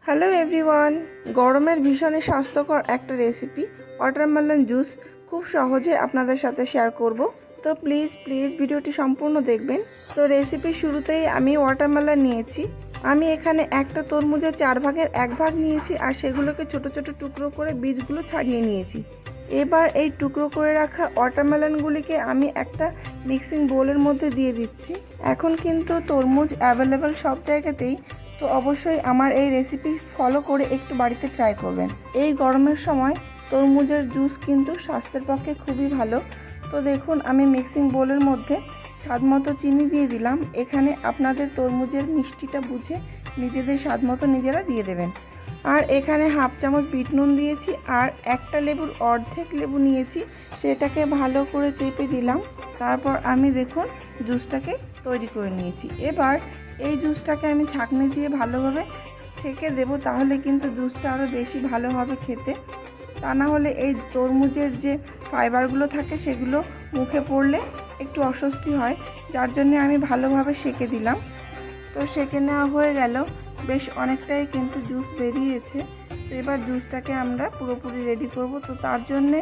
Hello everyone, গরমের ভীষণই স্বাস্থ্যকর একটা রেসিপি ওয়াটারমেলন জুস খুব সহজে আপনাদের সাথে শেয়ার করব। তো প্লিজ ভিডিওটি সম্পূর্ণ দেখবেন। তো রেসিপির শুরুতেই আমি ওয়াটারমেলন নিয়েছি। আমি এখানে একটা তরমুজের 4 ভাগের 1 ভাগ নিয়েছি আর সেগুলোকে ছোট ছোট টুকরো করে বীজগুলো ছাড়িয়ে নিয়েছি। এবার এই টুকরো করে রাখা ওয়াটারমেলনগুলিকে আমি একটা মিক্সিং বোলের মধ্যে দিয়ে দিচ্ছি। এখন কিন্তু তরমুজ অ্যাভেলেবেল সব জায়গাতেই, তো অবশ্যই আমার এই রেসিপি ফলো করে একটু বাড়িতে ট্রাই করবেন। এই গরমের সময় তরমুজের জুস কিন্তু স্বাস্থ্যের পক্ষে খুবই ভালো। তো দেখুন, আমি মিক্সিং বোলের মধ্যে স্বাদমতো চিনি দিয়ে দিলাম। এখানে আপনাদের তরমুজের মিষ্টিটা বুঝে নিজেদের স্বাদমতো নিজেরা দিয়ে দেবেন। আর এখানে হাফ চামচ বিট নুন দিয়েছি আর একটা লেবুর অর্ধেক লেবু নিয়েছি, সেটাকে ভালো করে চেপে দিলাম। তারপর আমি দেখুন জুসটাকে তৈরি করে নিয়েছি। এবার এই জুসটাকে আমি ছাঁকনি দিয়ে ভালোভাবে ছেঁকে দেব, তাহলে কিন্তু জুসটা আরও বেশি ভালো হবে খেতে। তা না হলে এই তরমুজের যে ফাইবারগুলো থাকে সেগুলো মুখে পড়লে একটু অস্বস্তি হয়, যার জন্য আমি ভালোভাবে সেঁকে দিলাম। তো সেঁকে নেওয়া হয়ে গেল, বেশ অনেকটাই কিন্তু জুস বেরিয়েছে। তো এবার জুসটাকে আমরা পুরোপুরি রেডি করব। তো তার জন্যে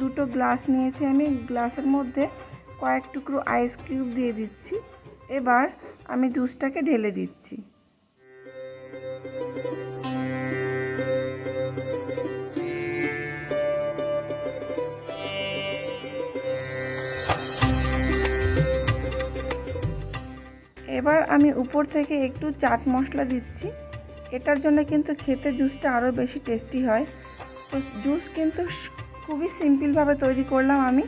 2টো গ্লাস নিয়েছি আমি, গ্লাসের মধ্যে কয়েক টুকরো আইস কিউব দিয়ে দিচ্ছি। এবার আমি জুসটাকে ঢেলে দিচ্ছি। এবার আমি উপর থেকে একটু চাট মশলা দিচ্ছি। এটার জন্য কিন্তু খেতে জুসটা আরও বেশি টেস্টি হয়। তো জুস কিন্তু খুবই সিম্পলভাবে তৈরি করলাম আমি।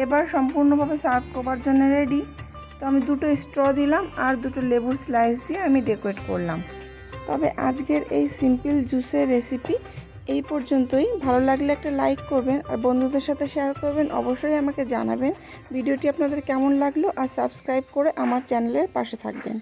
এবার সম্পূর্ণভাবে সার্ভ করবার জন্য রেডি। তো আমি 2টো স্ট্র দিলাম আর 2টো লেবুর স্লাইস দিয়ে আমি ডেকোরেট করলাম। তবে আজকের এই সিম্পল জুসের রেসিপি এই পর্যন্তই। ভালো লাগলে একটা লাইক করবেন আর বন্ধুদের সাথে শেয়ার করবেন। অবশ্যই আমাকে জানাবেন ভিডিওটি আপনাদের কেমন লাগলো আর সাবস্ক্রাইব করে আমার চ্যানেলের পাশে থাকবেন।